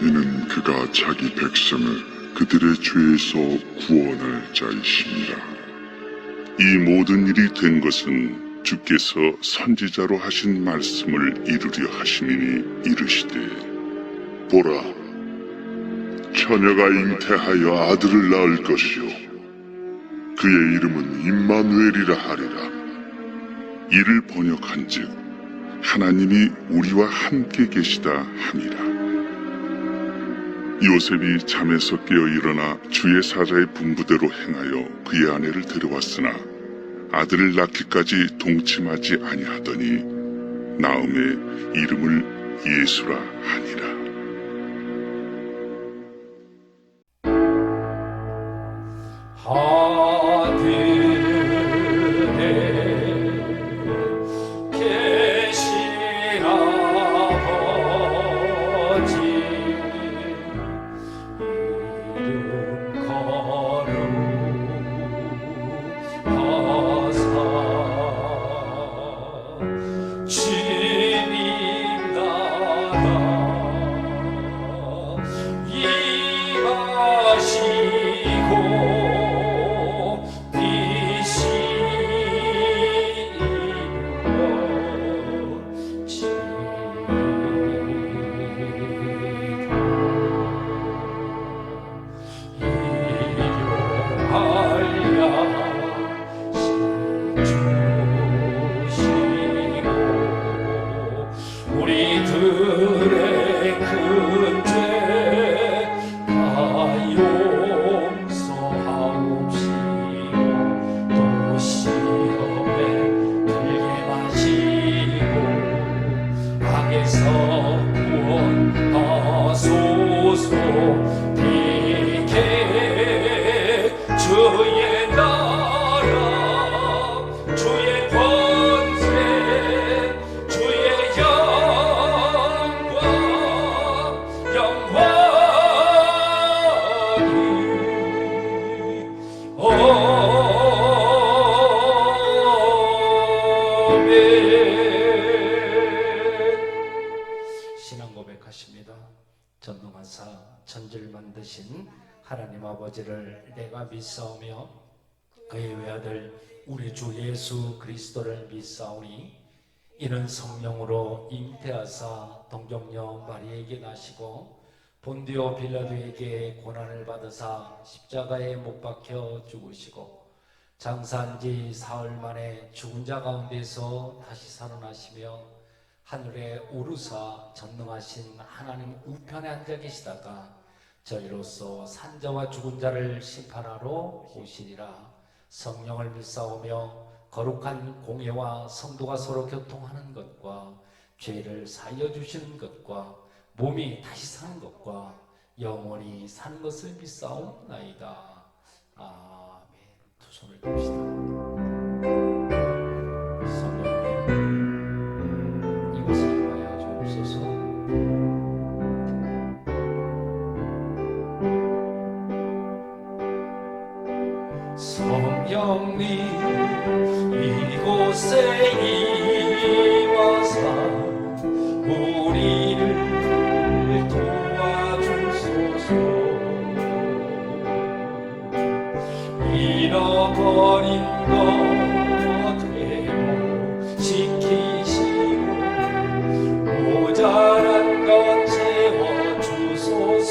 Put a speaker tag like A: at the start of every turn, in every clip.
A: 이는 그가 자기 백성을 그들의 죄에서 구원할 자이시니라. 이 모든 일이 된 것은 주께서 선지자로 하신 말씀을 이루려 하심이니 이르시되, 보라, 처녀가 잉태하여 아들을 낳을 것이요 그의 이름은 임마누엘이라 하리라. 이를 번역한즉 하나님이 우리와 함께 계시다 함이라. 요셉이 잠에서 깨어 일어나 주의 사자의 분부대로 행하여 그의 아내를 데려왔으나 아들을 낳기까지 동침하지 아니하더니 나음의 이름을 예수라 하니라.
B: 신앙 고백하십니다. 전능하사 천지를 만드신 하나님 아버지를 내가 믿사오며 그의 외아들 우리 주 예수 그리스도를 믿사오니 이는 성령으로 잉태하사 동정녀 마리에게 나시고 본디오 빌라도에게 고난을 받으사 십자가에 못 박혀 죽으시고 장사한 지 사흘 만에 죽은 자 가운데서 다시 살아나시며 하늘에 오르사 전능하신 하나님 우편에 앉아 계시다가 저희로서 산자와 죽은 자를 심판하러 오시리라. 성령을 믿사오며 거룩한 공예와 성도가 서로 교통하는 것과 죄를 사하여 주시는 것과 몸이 다시 사는 것과 영원히 사는 것을 믿사옵나이다. 아멘. 두 손을 듭시다. 성령님 이것을 임하여 주옵소서. 성령님 이곳에 임하사 우리를 도와주소서. 잃어버린 것 회복시키시고 모자란 것 채워주소서.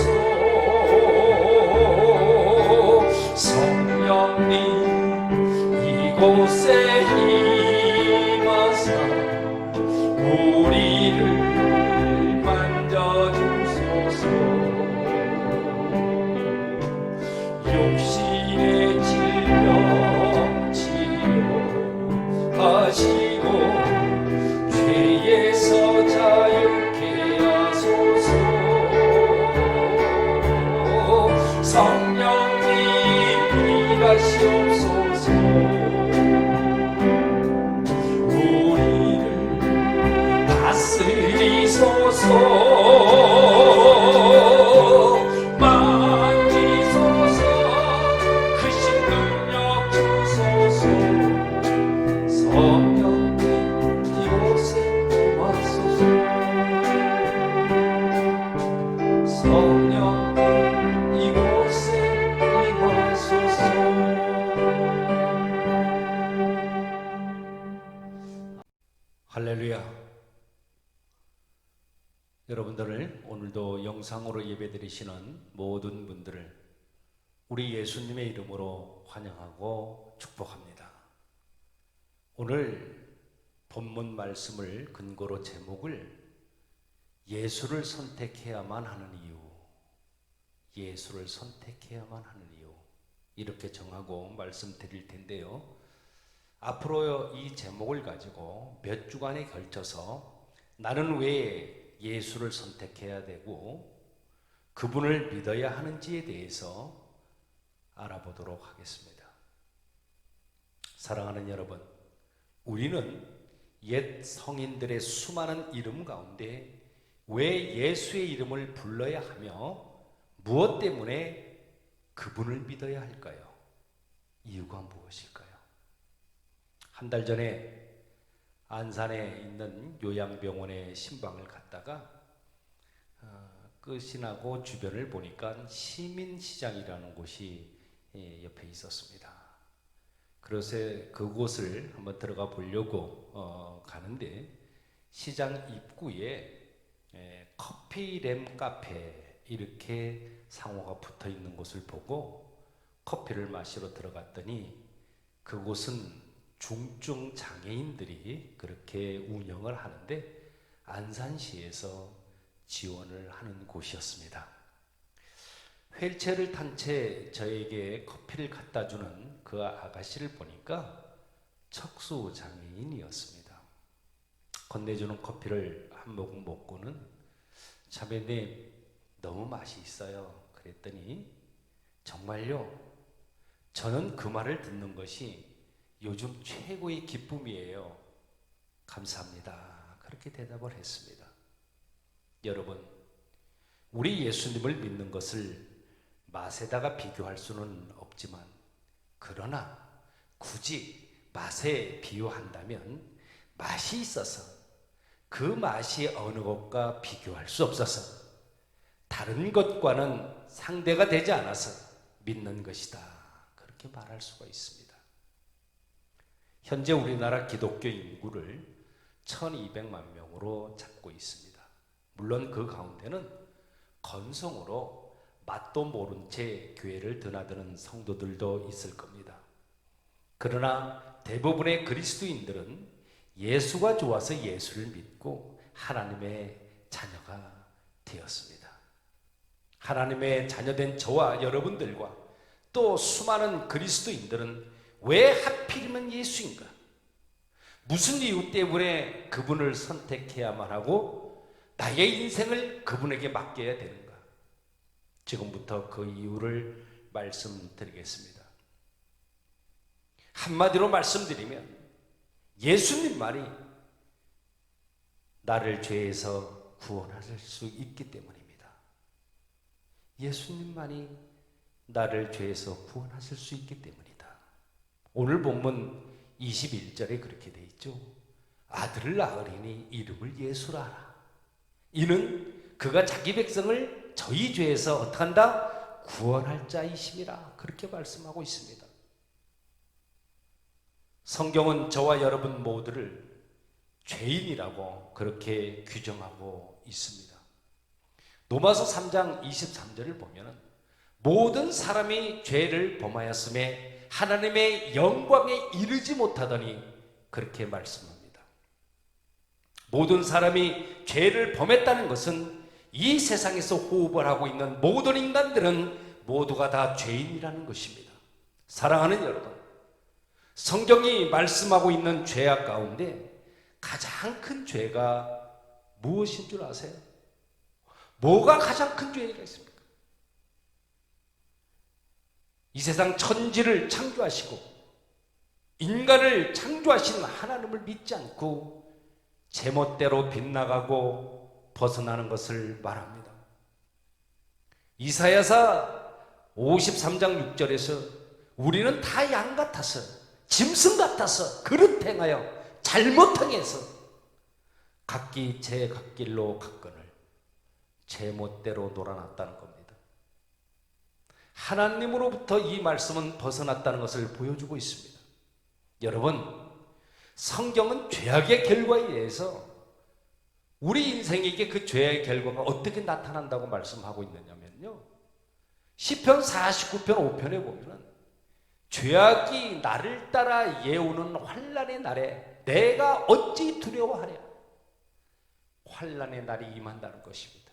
B: 성령님 이곳에 임하사 우리를 만져주소서. 육신의 질병 치료하시고 죄에서 자유케 하소서. 성령님 일하시옵소서. 우리를 다스리소서. 성령님 이곳에 임하소서. 할렐루야. 여러분들을 오늘도 영상으로 예배드리시는 모든 분들을 우리 예수님의 이름으로 환영하고 축복합니다. 오늘 본문 말씀을 근거로 제목을 예수를 선택해야만 하는 이유, 예수를 선택해야만 하는 이유, 이렇게 정하고 말씀드릴 텐데요. 앞으로 이 제목을 가지고 몇 주간에 걸쳐서 나는 왜 예수를 선택해야 되고 그분을 믿어야 하는지에 대해서 알아보도록 하겠습니다. 사랑하는 여러분, 우리는 옛 성인들의 수많은 이름 가운데 왜 예수의 이름을 불러야 하며 무엇 때문에 그분을 믿어야 할까요? 이유가 무엇일까요? 한 달 전에 안산에 있는 요양병원에 신방을 갔다가 끝이 나고 주변을 보니까 시민시장이라는 곳이 옆에 있었습니다. 그래서 그곳을 한번 들어가 보려고 가는데 시장 입구에 커피램 카페 이렇게 상호가 붙어 있는 곳을 보고 커피를 마시러 들어갔더니 그곳은 중증 장애인들이 그렇게 운영을 하는데 안산시에서 지원을 하는 곳이었습니다. 휠체어를 탄 채 저에게 커피를 갖다 주는 그 아가씨를 보니까 척수 장애인이었습니다. 건네주는 커피를 한 모금 먹고는 자매님 너무 맛이 있어요. 그랬더니 정말요? 저는 그 말을 듣는 것이 요즘 최고의 기쁨이에요. 감사합니다. 그렇게 대답을 했습니다. 여러분, 우리 예수님을 믿는 것을 맛에다가 비교할 수는 없지만 그러나 굳이 맛에 비유한다면 맛이 있어서 그 맛이 어느 것과 비교할 수 없어서 다른 것과는 상대가 되지 않아서 믿는 것이다. 그렇게 말할 수가 있습니다. 현재 우리나라 기독교 인구를 1200만 명으로 잡고 있습니다. 물론 그 가운데는 건성으로 맛도 모른 채 교회를 드나드는 성도들도 있을 겁니다. 그러나 대부분의 그리스도인들은 예수가 좋아서 예수를 믿고 하나님의 자녀가 되었습니다. 하나님의 자녀된 저와 여러분들과 또 수많은 그리스도인들은 왜 하필이면 예수인가? 무슨 이유 때문에 그분을 선택해야만 하고 나의 인생을 그분에게 맡겨야 되는가? 지금부터 그 이유를 말씀드리겠습니다. 한마디로 말씀드리면 예수님 말이 나를 죄에서 구원하실 수 있기 때문입니다. 예수님만이 나를 죄에서 구원하실 수 있기 때문이다. 오늘 본문 21절에 그렇게 돼 있죠. 아들을 낳으리니 이름을 예수라 하라. 이는 그가 자기 백성을 저희 죄에서 어떻게 한다? 구원할 자이심이라. 그렇게 말씀하고 있습니다. 성경은 저와 여러분 모두를 죄인이라고 그렇게 규정하고 있습니다. 로마서 3장 23절을 보면 모든 사람이 죄를 범하였음에 하나님의 영광에 이르지 못하더니 그렇게 말씀합니다. 모든 사람이 죄를 범했다는 것은 이 세상에서 호흡을 하고 있는 모든 인간들은 모두가 다 죄인이라는 것입니다. 사랑하는 여러분, 성경이 말씀하고 있는 죄악 가운데 가장 큰 죄가 무엇인 줄 아세요? 뭐가 가장 큰 죄가 있습니까? 이 세상 천지를 창조하시고 인간을 창조하신 하나님을 믿지 않고 제멋대로 빗나가고 벗어나는 것을 말합니다. 이사야서 53장 6절에서 우리는 다 양 같아서 짐승 같아서 그릇 행하여 잘못 행해서 각기 제 갓길로 갔거늘 제멋대로 놀아났다는 겁니다. 하나님으로부터 이 말씀은 벗어났다는 것을 보여주고 있습니다. 여러분, 성경은 죄악의 결과에 대해서 우리 인생에게 그 죄의 결과가 어떻게 나타난다고 말씀하고 있느냐면요, 시편 49편 5편에 보면은 죄악이 나를 따라 예우는 환난의 날에 내가 어찌 두려워하랴. 환난의 날이 임한다는 것입니다.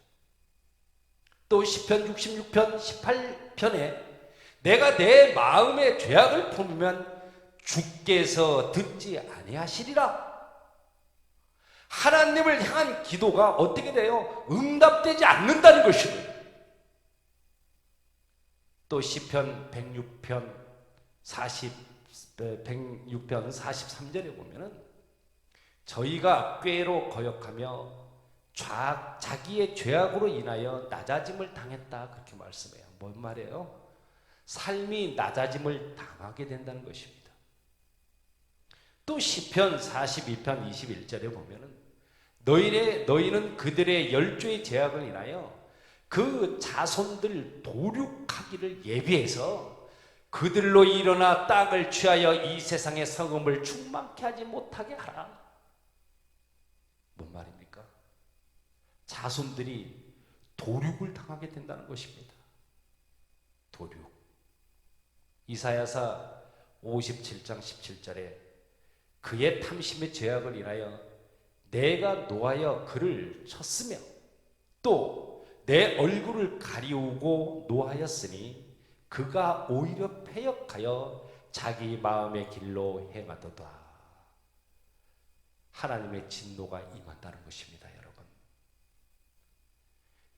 B: 또 시편 66편 18편에 내가 내 마음의 죄악을 품으면 주께서 듣지 아니하시리라. 하나님을 향한 기도가 어떻게 돼요? 응답되지 않는다는 것입니다. 또 시편 106편 43절에 보면은 저희가 꾀로 거역하며 자기의 죄악으로 인하여 낮아짐을 당했다, 그렇게 말씀해요. 뭔 말이에요? 삶이 낮아짐을 당하게 된다는 것입니다. 또 시편 42편 21절에 보면은 너희는 그들의 열조의 죄악을 인하여 그 자손들 도륙하기를 예비해서 그들로 일어나 땅을 취하여 이 세상의 성음을 충만케 하지 못하게 하라. 뭔 말입니까? 자손들이 도륙을 당하게 된다는 것입니다. 도륙. 이사야서 57장 17절에 그의 탐심의 죄악을 인하여 내가 노하여 그를 쳤으며 또 내 얼굴을 가리우고 노하였으니 그가 오히려 패역하여 자기 마음의 길로 행하도다. 하나님의 진노가 임한다는 것입니다, 여러분.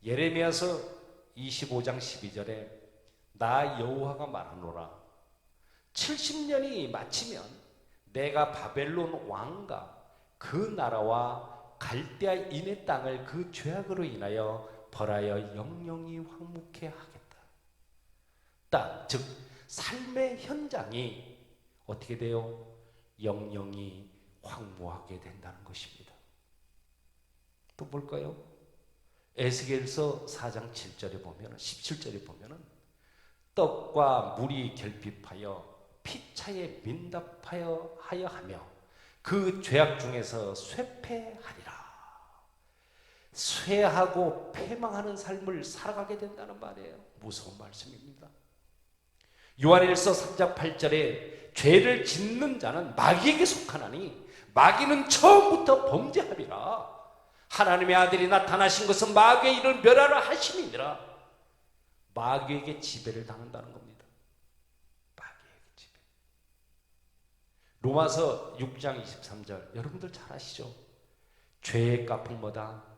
B: 예레미야서 25장 12절에 나 여호와가 말하노라. 70년이 마치면 내가 바벨론 왕과 그 나라와 갈대아 인의 땅을 그 죄악으로 인하여 벌하여 영영이 황무케 하겠다. 땅, 즉 삶의 현장이 어떻게 돼요? 영영이 황무하게 된다는 것입니다. 또 볼까요? 에스겔서 4장 7절에 보면 17절에 보면은 떡과 물이 결핍하여 피차에 민답하여 하며 그 죄악 중에서 쇠패하리라. 쇠하고 패망하는 삶을 살아가게 된다는 말이에요. 무서운 말씀입니다. 요한일서 3장 8절에 죄를 짓는 자는 마귀에게 속하나니 마귀는 처음부터 범죄하리라. 하나님의 아들이 나타나신 것은 마귀의 일을 멸하라 하심이니라. 마귀에게 지배를 당한다는 겁니다. 마귀에게 지배. 로마서 6장 23절 여러분들 잘 아시죠? 죄의 값은 뭐다?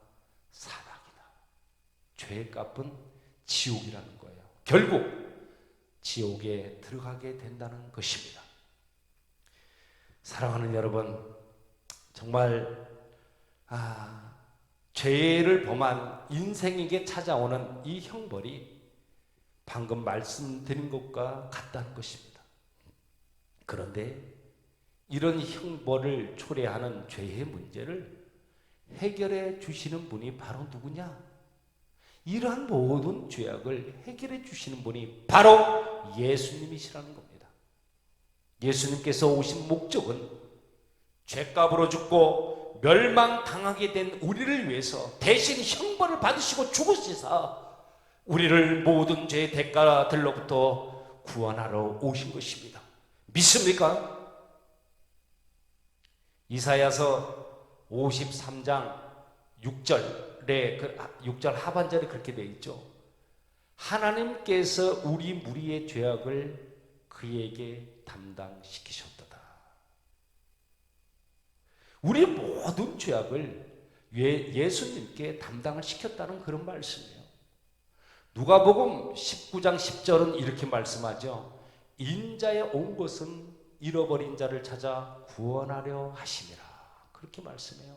B: 사망이다. 죄의 값은 지옥이라는 거예요. 결국 지옥에 들어가게 된다는 것입니다. 사랑하는 여러분, 정말 죄를 범한 인생에게 찾아오는 이 형벌이 방금 말씀드린 것과 같다는 것입니다. 그런데 이런 형벌을 초래하는 죄의 문제를 해결해 주시는 분이 바로 누구냐? 이러한 모든 죄악을 해결해 주시는 분이 바로 예수님이시라는 겁니다. 예수님께서 오신 목적은 죄값으로 죽고 멸망당하게 된 우리를 위해서 대신 형벌을 받으시고 죽으시사 우리를 모든 죄의 대가들로부터 구원하러 오신 것입니다. 믿습니까? 이사야서 53장 6절 하반절에 그렇게 되어 있죠. 하나님께서 우리 무리의 죄악을 그에게 담당시키셨도다. 우리 모든 죄악을 예수님께 담당을 시켰다는 그런 말씀이에요. 누가복음 19장 10절은 이렇게 말씀하죠. 인자에 온 것은 잃어버린 자를 찾아 구원하려 하심이라. 그렇게 말씀해요.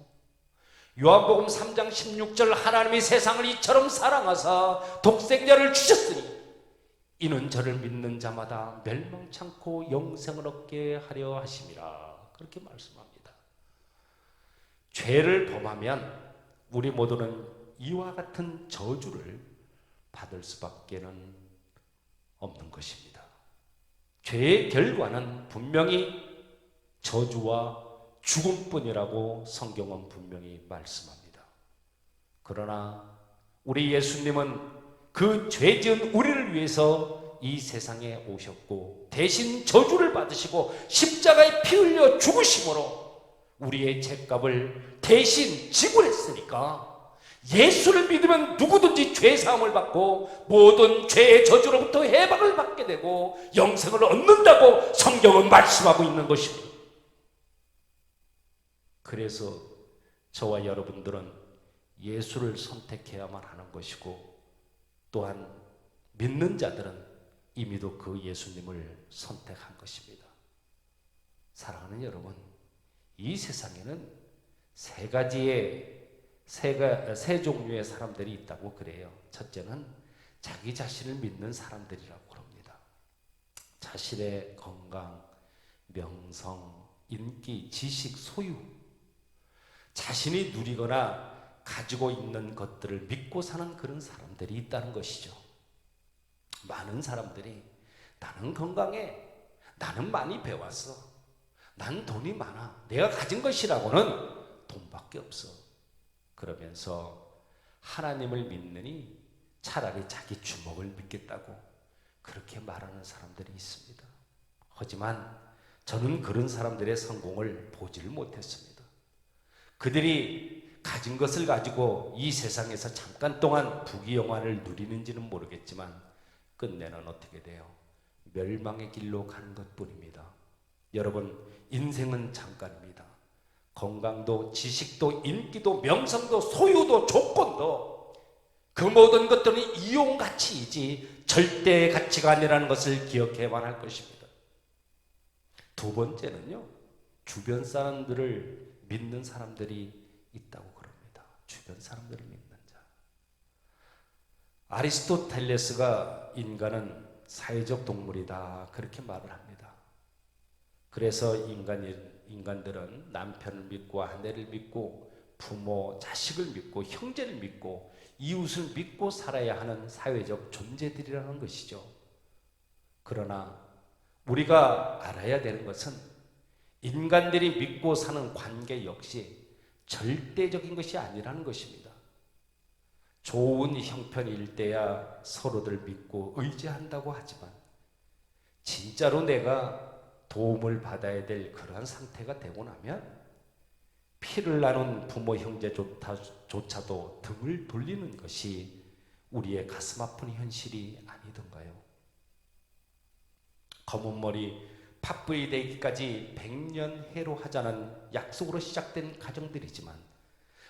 B: 요한복음 3장 16절 하나님이 세상을 이처럼 사랑하사 독생자를 주셨으니 이는 저를 믿는 자마다 멸망치 않고 영생을 얻게 하려 하심이라. 그렇게 말씀합니다. 죄를 범하면 우리 모두는 이와 같은 저주를 받을 수밖에는 없는 것입니다. 죄의 결과는 분명히 저주와 죽음뿐이라고 성경은 분명히 말씀합니다. 그러나 우리 예수님은 그 죄지은 우리를 위해서 이 세상에 오셨고 대신 저주를 받으시고 십자가에 피 흘려 죽으심으로 우리의 죄값을 대신 지불했으니까 예수를 믿으면 누구든지 죄사함을 받고 모든 죄의 저주로부터 해방을 받게 되고 영생을 얻는다고 성경은 말씀하고 있는 것입니다. 그래서 저와 여러분들은 예수를 선택해야만 하는 것이고 또한 믿는 자들은 이미도 그 예수님을 선택한 것입니다. 사랑하는 여러분, 이 세상에는 세 종류의 사람들이 있다고 그래요. 첫째는 자기 자신을 믿는 사람들이라고 합니다. 자신의 건강, 명성, 인기, 지식, 소유, 자신이 누리거나 가지고 있는 것들을 믿고 사는 그런 사람들이 있다는 것이죠. 많은 사람들이 나는 건강해, 나는 많이 배웠어, 난 돈이 많아, 내가 가진 것이라고는 돈밖에 없어. 그러면서 하나님을 믿느니 차라리 자기 주먹을 믿겠다고 그렇게 말하는 사람들이 있습니다. 하지만 저는 그런 사람들의 성공을 보지를 못했습니다. 그들이 가진 것을 가지고 이 세상에서 잠깐 동안 부귀영화를 누리는지는 모르겠지만 끝내는 어떻게 돼요? 멸망의 길로 가는 것뿐입니다. 여러분, 인생은 잠깐입니다. 건강도, 지식도, 인기도, 명성도, 소유도, 조건도 그 모든 것들은 이용가치이지 절대 가치가 아니라는 것을 기억해야만 할 것입니다. 두 번째는요, 주변 사람들을 믿는 사람들이 있다고 그럽니다. 주변 사람들을 믿는 자. 아리스토텔레스가 인간은 사회적 동물이다 그렇게 말을 합니다. 그래서 인간들은 남편을 믿고 아내를 믿고 부모, 자식을 믿고 형제를 믿고 이웃을 믿고 살아야 하는 사회적 존재들이라는 것이죠. 그러나 우리가 알아야 되는 것은 인간들이 믿고 사는 관계 역시 절대적인 것이 아니라는 것입니다. 좋은 형편일 때야 서로들 믿고 의지한다고 하지만 진짜로 내가 도움을 받아야 될 그러한 상태가 되고 나면 피를 나눈 부모 형제조차도 등을 돌리는 것이 우리의 가슴 아픈 현실이 아니던가요? 검은 머리 팥불이 되기까지 100년 해로 하자는 약속으로 시작된 가정들이지만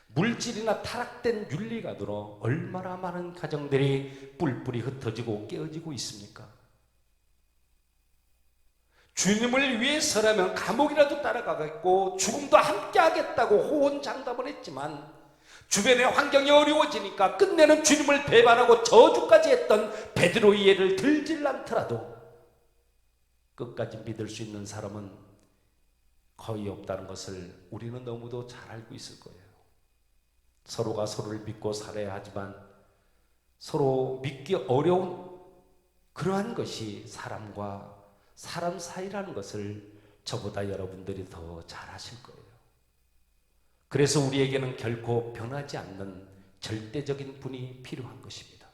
B: 물질이나 타락된 윤리관으로 얼마나 많은 가정들이 뿔뿔이 흩어지고 깨어지고 있습니까? 주님을 위해서라면 감옥이라도 따라가겠고 죽음도 함께 하겠다고 호언장담을 했지만 주변의 환경이 어려워지니까 끝내는 주님을 배반하고 저주까지 했던 베드로의 예를 들질 않더라도 끝까지 믿을 수 있는 사람은 거의 없다는 것을 우리는 너무도 잘 알고 있을 거예요. 서로가 서로를 믿고 살아야 하지만 서로 믿기 어려운 그러한 것이 사람과 사람 사이라는 것을 저보다 여러분들이 더 잘 아실 거예요. 그래서 우리에게는 결코 변하지 않는 절대적인 분이 필요한 것입니다.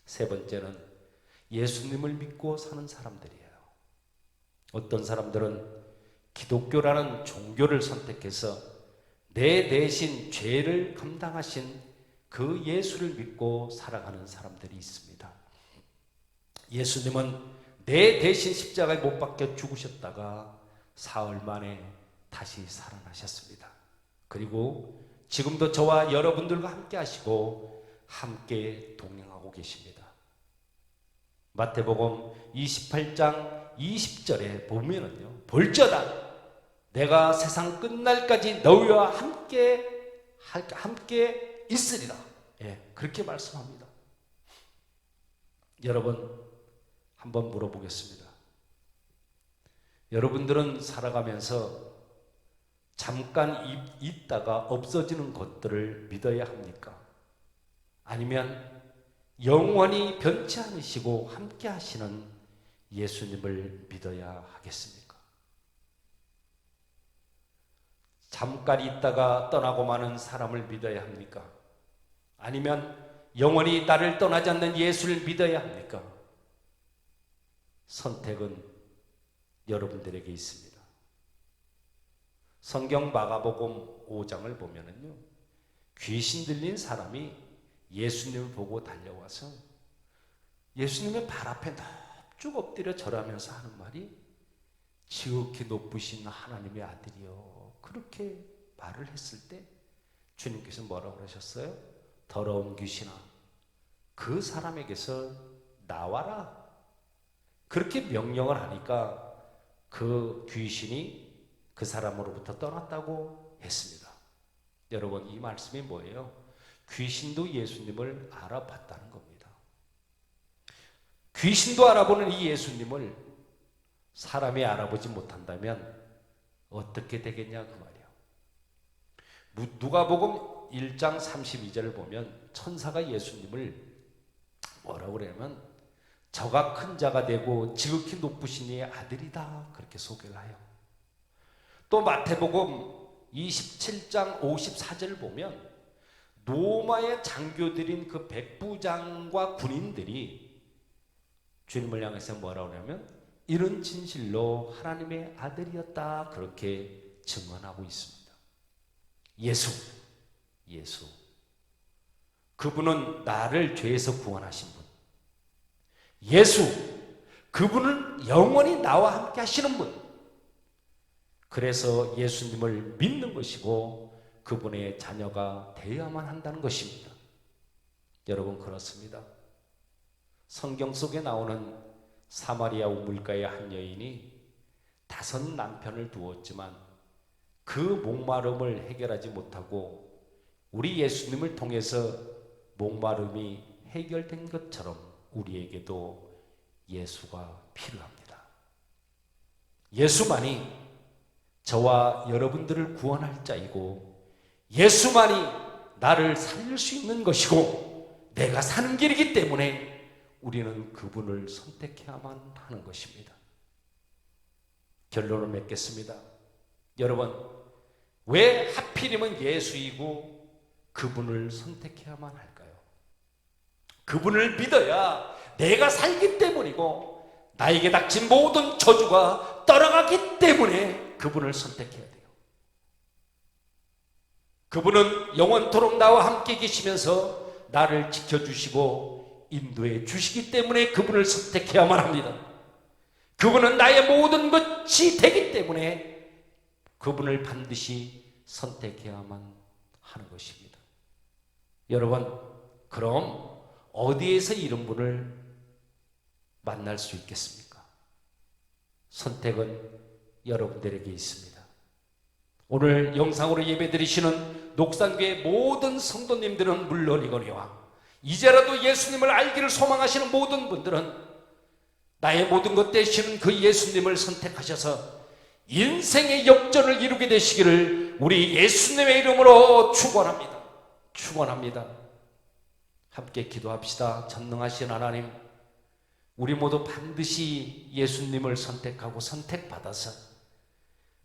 B: 세 번째는 예수님을 믿고 사는 사람들이에요. 어떤 사람들은 기독교라는 종교를 선택해서 내 대신 죄를 감당하신 그 예수를 믿고 살아가는 사람들이 있습니다. 예수님은 내 대신 십자가에 못 박혀 죽으셨다가 사흘 만에 다시 살아나셨습니다. 그리고 지금도 저와 여러분들과 함께 하시고 함께 동행하고 계십니다. 마태복음 28장 20절에 보면은요, 볼지어다 내가 세상 끝날까지 너희와 함께 있으리라. 예, 그렇게 말씀합니다. 여러분, 한번 물어보겠습니다. 여러분들은 살아가면서 잠깐 있다가 없어지는 것들을 믿어야 합니까? 아니면 영원히 변치 않으시고 함께 하시는 예수님을 믿어야 하겠습니까? 잠깐 있다가 떠나고 마는 사람을 믿어야 합니까? 아니면 영원히 나를 떠나지 않는 예수를 믿어야 합니까? 선택은 여러분들에게 있습니다. 성경 마가복음 5장을 보면은요, 귀신 들린 사람이 예수님을 보고 달려와서 예수님의 발 앞에 쭉 엎드려 절하면서 하는 말이 지극히 높으신 하나님의 아들이요, 그렇게 말을 했을 때 주님께서 뭐라고 그러셨어요? 더러운 귀신아, 그 사람에게서 나와라. 그렇게 명령을 하니까 그 귀신이 그 사람으로부터 떠났다고 했습니다. 여러분, 이 말씀이 뭐예요? 귀신도 예수님을 알아봤다는 겁니다. 귀신도 알아보는 이 예수님을 사람이 알아보지 못한다면 어떻게 되겠냐 그 말이에요. 누가복음 1장 32절을 보면 천사가 예수님을 뭐라고 그러냐면 저가 큰 자가 되고 지극히 높으신 이의 아들이다, 그렇게 소개를 해요. 또 마태복음 27장 54절을 보면 로마의 장교들인 그 백부장과 군인들이 주님을 향해서 뭐라고 하냐면 이런 진실로 하나님의 아들이었다, 그렇게 증언하고 있습니다. 예수, 그분은 나를 죄에서 구원하신 분. 예수, 그분은 영원히 나와 함께 하시는 분. 그래서 예수님을 믿는 것이고 그분의 자녀가 되어야만 한다는 것입니다. 여러분, 그렇습니다. 성경 속에 나오는 사마리아 우물가의 한 여인이 5 남편을 두었지만 그 목마름을 해결하지 못하고 우리 예수님을 통해서 목마름이 해결된 것처럼 우리에게도 예수가 필요합니다. 예수만이 저와 여러분들을 구원할 자이고 예수만이 나를 살릴 수 있는 것이고 내가 사는 길이기 때문에 우리는 그분을 선택해야만 하는 것입니다. 결론을 맺겠습니다. 여러분, 왜 하필이면 예수이고 그분을 선택해야만 할까요? 그분을 믿어야 내가 살기 때문이고 나에게 닥친 모든 저주가 떠나가기 때문에 그분을 선택해야 돼요. 그분은 영원토록 나와 함께 계시면서 나를 지켜주시고 인도해 주시기 때문에 그분을 선택해야만 합니다. 그분은 나의 모든 것이 되기 때문에 그분을 반드시 선택해야만 하는 것입니다. 여러분, 그럼 어디에서 이런 분을 만날 수 있겠습니까? 선택은 여러분들에게 있습니다. 오늘 영상으로 예배드리시는 녹산교회 모든 성도님들은 물론이거니와 이제라도 예수님을 알기를 소망하시는 모든 분들은 나의 모든 것 되시는 그 예수님을 선택하셔서 인생의 역전을 이루게 되시기를 우리 예수님의 이름으로 축원합니다. 축원합니다. 함께 기도합시다. 전능하신 하나님, 우리 모두 반드시 예수님을 선택하고 선택받아서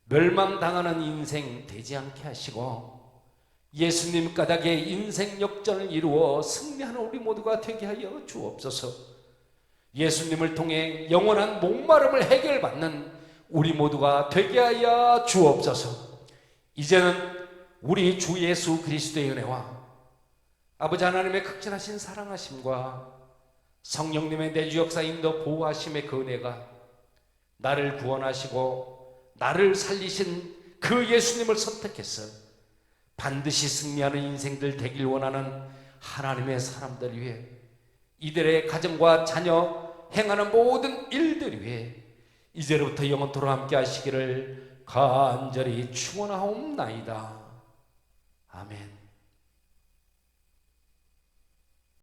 B: 멸망당하는 인생 되지 않게 하시고 예수님 까닭에 인생 역전을 이루어 승리하는 우리 모두가 되게 하여 주옵소서. 예수님을 통해 영원한 목마름을 해결받는 우리 모두가 되게 하여 주옵소서. 이제는 우리 주 예수 그리스도의 은혜와 아버지 하나님의 극진하신 사랑하심과 성령님의 내주 역사 인도 보호하심의 그 은혜가 나를 구원하시고 나를 살리신 그 예수님을 선택해서 반드시 승리하는 인생들 되길 원하는 하나님의 사람들 위해 이들의 가정과 자녀 행하는 모든 일들 위해 이제로부터 영원토록 함께 하시기를 간절히 축원하옵나이다.